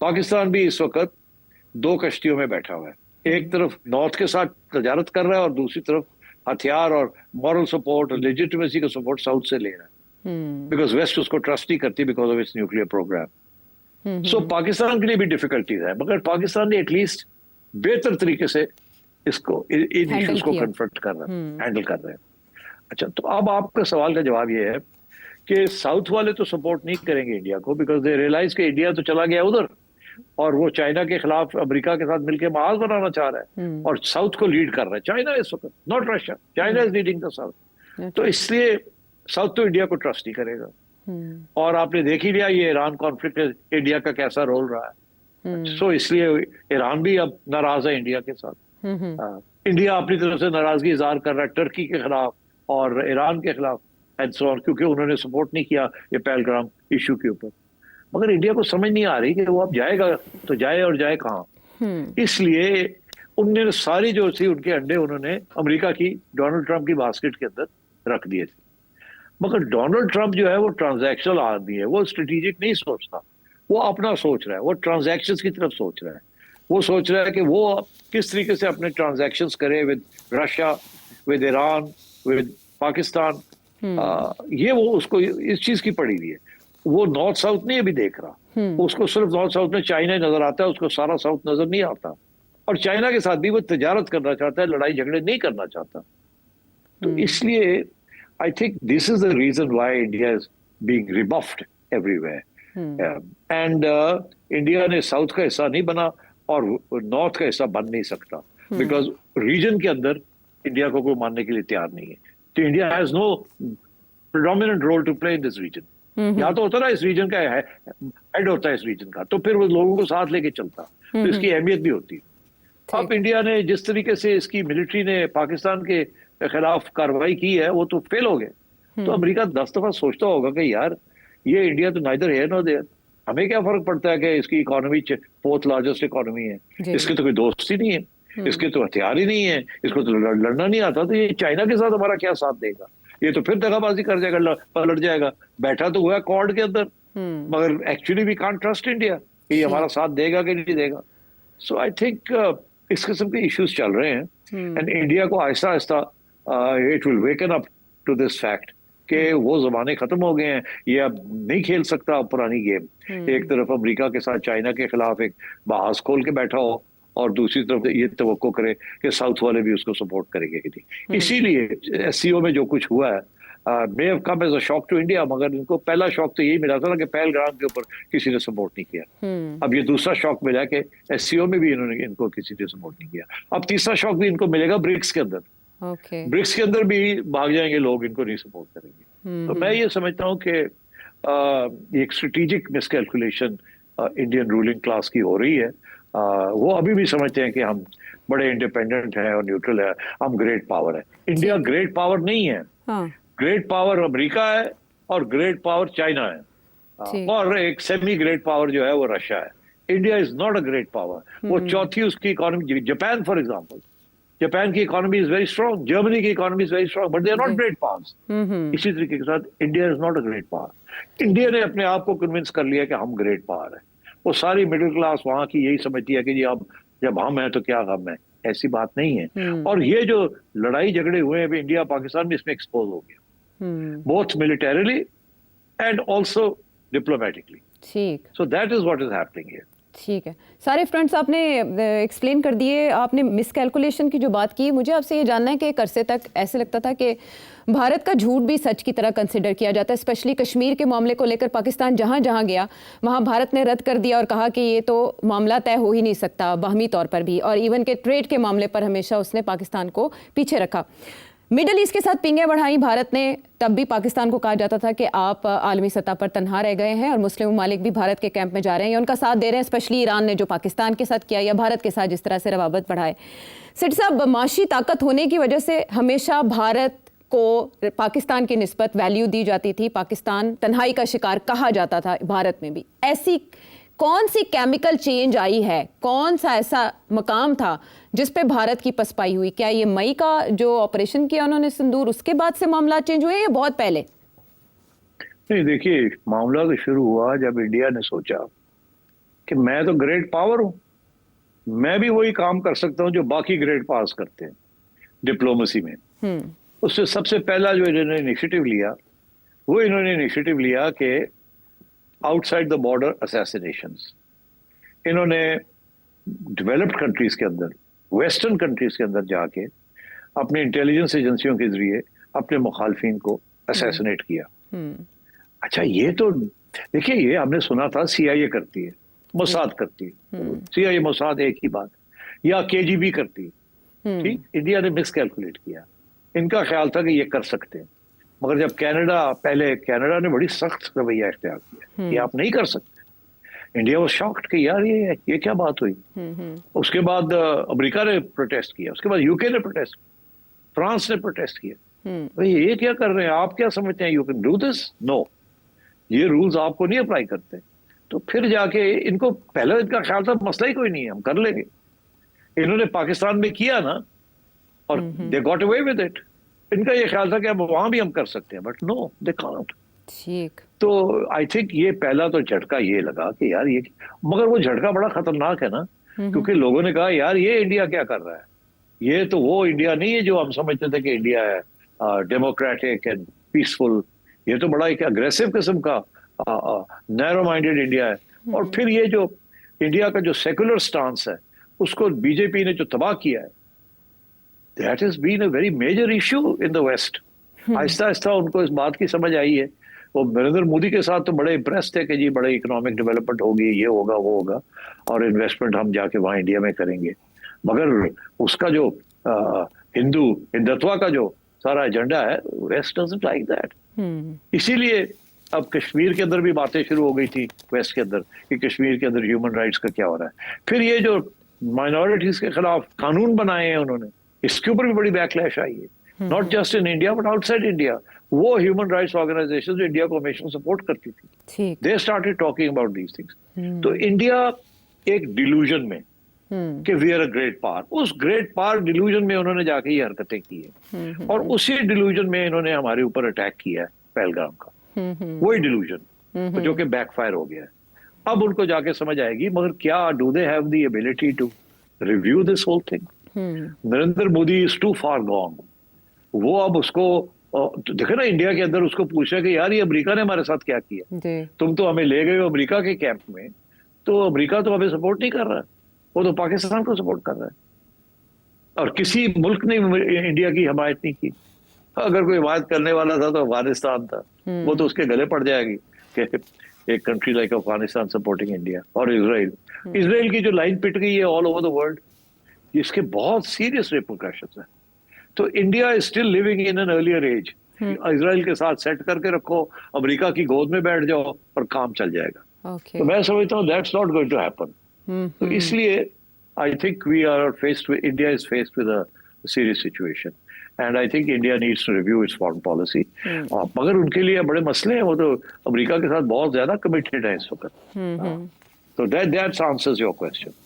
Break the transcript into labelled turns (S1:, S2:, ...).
S1: पाकिस्तान भी इस वक्त दो कश्तियों में बैठा हुआ है। एक तरफ नॉर्थ के साथ तजारत कर रहा है और दूसरी तरफ हथियार और मॉरल सपोर्ट और लेजिटिमेसी का सपोर्ट साउथ से ले रहा है,
S2: हम्म
S1: बिकॉज वेस्ट उसको ट्रस्ट नहीं करती because of its nuclear program. So
S2: hmm
S1: Pakistan के लिए भी डिफिकल्टीज है, मगर पाकिस्तान ने एटलीस्ट बेहतर तरीके से इसको इन
S2: हैंडल
S1: इश्यूज को
S2: किया।
S1: कन्फ्रंट कर रहे हैं,
S2: हम्म
S1: हैंडल कर रहे हैं। अच्छा, तो अब आपका सवाल का जवाब ये है कि साउथ वाले तो सपोर्ट नहीं करेंगे इंडिया को, बिकॉज दे रियलाइज कि इंडिया तो चला गया उधर और वो चाइना के खिलाफ अमेरिका के साथ मिलकर महाज बनाना चाह रहा है
S2: हम्म
S1: और साउथ को लीड कर रहा है चाइना इस वक्त, not Russia. China is leading the south. तो
S2: अच्छा।
S1: इसलिए साउथ तो इंडिया को ट्रस्ट नहीं करेगा।
S2: हम्म
S1: और आपने देख ही लिया ये ईरान कॉन्फ्लिक्ट इंडिया का कैसा रोल रहा है।
S2: हम्म
S1: सो इसलिए ईरान भी अब नाराज है इंडिया के साथ।
S2: हम्म
S1: इंडिया अपनी तरफ से नाराजगी इजहार कर रहा है टर्की के खिलाफ और ईरान के खिलाफ एंड सो ऑन, क्योंकि उन्होंने सपोर्ट नहीं किया ये पहलगाम इशू के ऊपर। मगर इंडिया को समझ नहीं आ रही कि वो अब जाएगा तो जाए और जाए कहाँ।
S2: हम्म
S1: इसलिए उनने सारी जो थी उनके अंडे उन्होंने अमेरिका की डोनाल्ड ट्रंप की बास्केट के अंदर रख दिए थे। मगर डोनाल्ड ट्रंप जो है वो ट्रांजैक्शनल आदमी है, वो स्ट्रेटेजिक नहीं सोचता। वो अपना सोच रहा है, वो ट्रांजैक्शंस की तरफ सोच रहा है। वो सोच रहा है कि वो किस तरीके से अपने ट्रांजैक्शंस करे with Russia, with Iran, with Pakistan.
S2: Hmm
S1: ये वो उसको इस चीज की पड़ी हुई है। वो नॉर्थ साउथ नहीं अभी देख रहा,
S2: हम्म
S1: उसको सिर्फ नॉर्थ साउथ में चाइना ही नजर आता है, उसको सारा साउथ नजर नहीं आता। और चाइना के साथ भी वो तजारत करना चाहता है, लड़ाई झगड़े नहीं करना चाहता। तो
S2: हम्म
S1: इसलिए I think this is the reason why India is being rebuffed
S2: hmm
S1: everywhere. And India ने साउथ का हिस्सा नहीं बना और नॉर्थ का हिस्सा बन नहीं सकता,
S2: हम्म
S1: बिकॉज रीजन के अंदर इंडिया को कोई मानने के लिए तैयार नहीं है। तो India has no predominant role to play in this region.
S2: Hmm
S1: यहाँ तो होता ना इस रीजन का है, हेड होता है इस रीजन का, तो फिर वो लोगों को साथ लेके चलता, तो
S2: हम्म
S1: इसकी अहमियत भी होती। अब
S2: ठीक।
S1: इंडिया ने जिस तरीके से इसकी मिलिट्री ने पाकिस्तान के खिलाफ कार्रवाई की है वो तो फेल हो गए। तो
S2: हम्म
S1: अमेरिका 10 दफा सोचता होगा कि यार ये इंडिया तो नाइदर है नो देयर, हमें क्या फर्क पड़ता है कि इसकी इकोनॉमी फोर्थ लार्जेस्ट इकोनॉमी है,
S2: जी।
S1: इसके तो कोई दोस्त ही नहीं है,
S2: हम्म
S1: इसके तो हथियार ही नहीं है, इसको तो लड़ना नहीं आता, तो ये चाइना के साथ हमारा क्या साथ देगा, ये तो फिर दगाबाजी कर जाएगा, पलट जाएगा। बैठा तो हुआ है कॉर्ड के अंदर,
S2: हम्म
S1: मगर actually we can't trust India कि ये हमारा
S2: ठीक।
S1: साथ देगा कि नहीं देगा। सो आई थिंक इस किस्म के इश्यूज चल रहे हैं एंड
S2: हम्म
S1: इंडिया को आहिस्ता आहिस्ता it will waken up to this fact कि
S2: हम्म
S1: वो जमाने खत्म हो गए हैं, ये अब नहीं खेल सकता पुरानी गेम। एक
S2: हम्म
S1: तरफ अमेरिका के साथ चाइना के खिलाफ एक बहास खोल के बैठा हो और दूसरी तरफ ये तवक्को करे कि साउथ वाले भी उसको सपोर्ट करेंगे कि नहीं।
S2: हम्म
S1: इसीलिए एससीओ में जो कुछ हुआ है may have come as a shock to India, मगर इनको पहला शॉक तो यही मिला था ना कि पहलगाम के ऊपर किसी ने सपोर्ट नहीं किया।
S2: हम्म
S1: अब ये दूसरा शॉक मिला कि एससीओ में भी इन्होंने इनको किसी ने सपोर्ट नहीं किया। अब तीसरा शॉक भी इनको मिलेगा ब्रिक्स के अंदर।
S2: ओके।
S1: ब्रिक्स के अंदर भी भाग जाएंगे लोग, इनको नहीं सपोर्ट करेंगे। तो मैं
S2: हम्म
S1: ये समझता हूँ कि एक strategic miscalculation Indian ruling class की हो रही है। वो अभी भी समझते हैं कि हम बड़े इंडिपेंडेंट हैं और न्यूट्रल है, हम ग्रेट पावर है। इंडिया
S2: ठीक।
S1: ग्रेट पावर नहीं है।
S2: हाँ।
S1: ग्रेट पावर अमेरिका है और ग्रेट पावर चाइना है।
S2: ठीक।
S1: और एक सेमी ग्रेट पावर जो है वो रशिया है। India is not a great power. वो
S2: हम्म
S1: चौथी उसकी economy, Japan for example, Japan की economy is very strong, Germany की economy is very strong, but they are not
S2: जी।
S1: Great powers.
S2: हम्म
S1: इसी तरीके के साथ India is not a great power.
S2: ठीक
S1: इंडिया
S2: है।
S1: ने अपने आप को कन्विंस कर लिया कि हम ग्रेट पावर है। वो सारी मिडिल क्लास वहां की यही समझती है कि जी अब जब हम हैं तो क्या गम है। ऐसी बात नहीं है।
S2: हम्म
S1: और ये जो लड़ाई झगड़े हुए हैं अभी इंडिया पाकिस्तान में, इसमें एक्सपोज हो गया,
S2: hmm
S1: both militarily and also diplomatically.
S2: ठीक।
S1: So that is what is happening here.
S2: ठीक है। सारे फ्रंट्स आपने एक्सप्लेन कर दिए। आपने मिसकैलकुलेशन की जो बात की, मुझे आपसे ये जानना है कि एक अरसे तक ऐसे लगता था कि भारत का झूठ भी सच की तरह कंसिडर किया जाता है, स्पेशली कश्मीर के मामले को लेकर पाकिस्तान जहां जहां गया वहां भारत ने रद्द कर दिया और कहा कि ये तो मामला तय हो ही नहीं सकता, बाहमी तौर पर भी, और इवन के ट्रेड के मामले पर हमेशा उसने पाकिस्तान को पीछे रखा। मिडल ईस्ट के साथ पिंगें बढ़ाई भारत ने, तब भी पाकिस्तान को कहा जाता था कि आप आलमी सतह पर तनहा रह गए हैं और मुस्लिम ममालिक भी भारत के कैंप में जा रहे हैं या उनका साथ दे रहे हैं, स्पेशली ईरान ने जो पाकिस्तान के साथ किया या भारत के साथ जिस तरह से रवाबत बढ़ाए। सिट साहब, माशी ताकत होने की वजह से हमेशा भारत को पाकिस्तान की निस्बत वैल्यू दी जाती थी, पाकिस्तान तन्हाई का शिकार कहा जाता था भारत में भी। ऐसी कौन सी केमिकल चेंज आई है, कौन सा ऐसा मकाम था जिस पे भारत की पसपाई हुई? क्या ये मई का जो ऑपरेशन किया उन्होंने सिंदूर, उसके बाद से मामला चेंज हुए या बहुत पहले?
S1: नहीं, देखिए, मामला तो शुरू हुआ जब इंडिया ने सोचा कि मैं तो ग्रेट पावर हूं, मैं भी वही काम कर सकता हूं जो बाकी ग्रेट पावर्स करते हैं डिप्लोमेसी में। उससे सबसे पहला जो इन्होंने इनिशिएटिव लिया, वो इन्होंने इनिशिएटिव लिया कि आउटसाइड द बॉर्डर असैसिनेशंस। इन्होंने डेवलप्ड कंट्रीज के अंदर, वेस्टर्न कंट्रीज के अंदर जाके अपने इंटेलिजेंस एजेंसियों के जरिए अपने मुखालफिन को असैसिनेट किया। अच्छा, ये तो देखिए, ये हमने सुना था सीआईए करती है, मोसाद करती है, सीआईए मोसाद एक ही बात, या केजीबी करती है। ठीक, इंडिया ने मिस कैलकुलेट किया। इनका ख्याल था कि ये कर सकते हैं, मगर जब कनाडा ने बड़ी सख्त रवैया इख्तियार किया कि आप नहीं कर सकते, इंडिया वाज शॉक्ड कि यार ये क्या बात हुई। उसके बाद अमेरिका ने प्रोटेस्ट किया, उसके बाद यूके ने प्रोटेस्ट किया, फ्रांस ने प्रोटेस्ट किया, भाई ये क्या कर रहे हैं, आप क्या समझते हैं you can do this? No, ये रूल्स आपको नहीं अप्लाई करते। तो फिर जाके इनको पहले इनका ख्याल था मसला ही कोई नहीं है, हम कर लेंगे। इन्होंने पाकिस्तान में किया ना, और they got away with it. इनका ये ख्याल था कि अब वहां भी हम कर सकते हैं, बट नो, दे कांट।
S2: ठीक।
S1: तो आई थिंक ये पहला तो झटका ये लगा कि यार ये, मगर वो झटका बड़ा खतरनाक है ना, क्योंकि लोगों ने कहा यार ये इंडिया क्या कर रहा है, ये तो वो इंडिया नहीं है जो हम समझते थे कि इंडिया है डेमोक्रेटिक एंड पीसफुल। ये तो बड़ा एक अग्रेसिव किस्म का नैरो माइंडेड इंडिया है। और फिर ये जो इंडिया का जो सेकुलर स्टांस है, उसको बीजेपी ने जो तबाह किया है, that has been a very major issue in the West. आहिस्ता आहिस्ता उनको इस बात की समझ आई है। वो नरेंद्र मोदी के साथ तो बड़े इम्प्रेस थे कि जी बड़े इकोनॉमिक डेवलपमेंट होगी, ये होगा वो होगा, और इन्वेस्टमेंट हम जाके वहां इंडिया में करेंगे। मगर उसका जो हिंदुत्व का जो सारा एजेंडा है, वेस्ट डजंट लाइक दैट। इसीलिए अब कश्मीर के अंदर भी बातें शुरू हो गई थी वेस्ट के अंदर कि कश्मीर के अंदर ह्यूमन राइट्स का क्या हो रहा है। फिर ये जो माइनॉरिटीज के खिलाफ कानून बनाए हैं उन्होंने, इसके ऊपर भी बड़ी बैकलैश आई है, not just in India but outside India. वो ह्यूमन राइट्स ऑर्गेनाइजेशन जो इंडिया को हमेशा सपोर्ट करती थी, they started talking about these things. तो इंडिया एक डिल्यूजन में कि we are a great power, उस ग्रेट पावर डिल्यूजन में उन्होंने जाके ये हरकतें की है, और उसी डिल्यूजन में इन्होंने हमारे ऊपर अटैक किया है पहलगाम का। वही डिल्यूजन जो कि बैकफायर हो गया है। अब उनको जाके समझ आएगी, मगर क्या do they have the ability to review this whole thing? Narendra Modi is too far gone. वो अब उसको देखे ना, इंडिया के अंदर उसको पूछा कि यार ये अमेरिका ने हमारे साथ क्या किया, तुम तो हमें ले गए हो अमेरिका के कैंप में, तो अमेरिका तो हमें सपोर्ट नहीं कर रहा है, वो तो पाकिस्तान को सपोर्ट कर रहा है, और किसी मुल्क ने इंडिया की हिमायत नहीं की। अगर कोई हिमायत करने वाला था तो अफगानिस्तान था, वो तो उसके गले पड़ जाएगी कि एक country like Afghanistan supporting India. और इसराइल की जो लाइन पिट गई है ऑल ओवर द वर्ल्ड, इसके बहुत सीरियस रिपरकशंस हैं। तो India is still living in an earlier age. Israel के साथ सेट करके रखो, अमेरिका की गोद में बैठ जाओ और काम चल जाएगा। तो मैं समझता हूँ that's not going to happen. तो इसलिए I think we are faced with, India is faced with a serious situation, and I think India needs to review its foreign policy. मगर उनके लिए बड़े मसले हैं, वो तो अमेरिका के साथ बहुत ज्यादा कमिटेड है इस वक्त। तो दैट आंसर्स योर क्वेश्चन।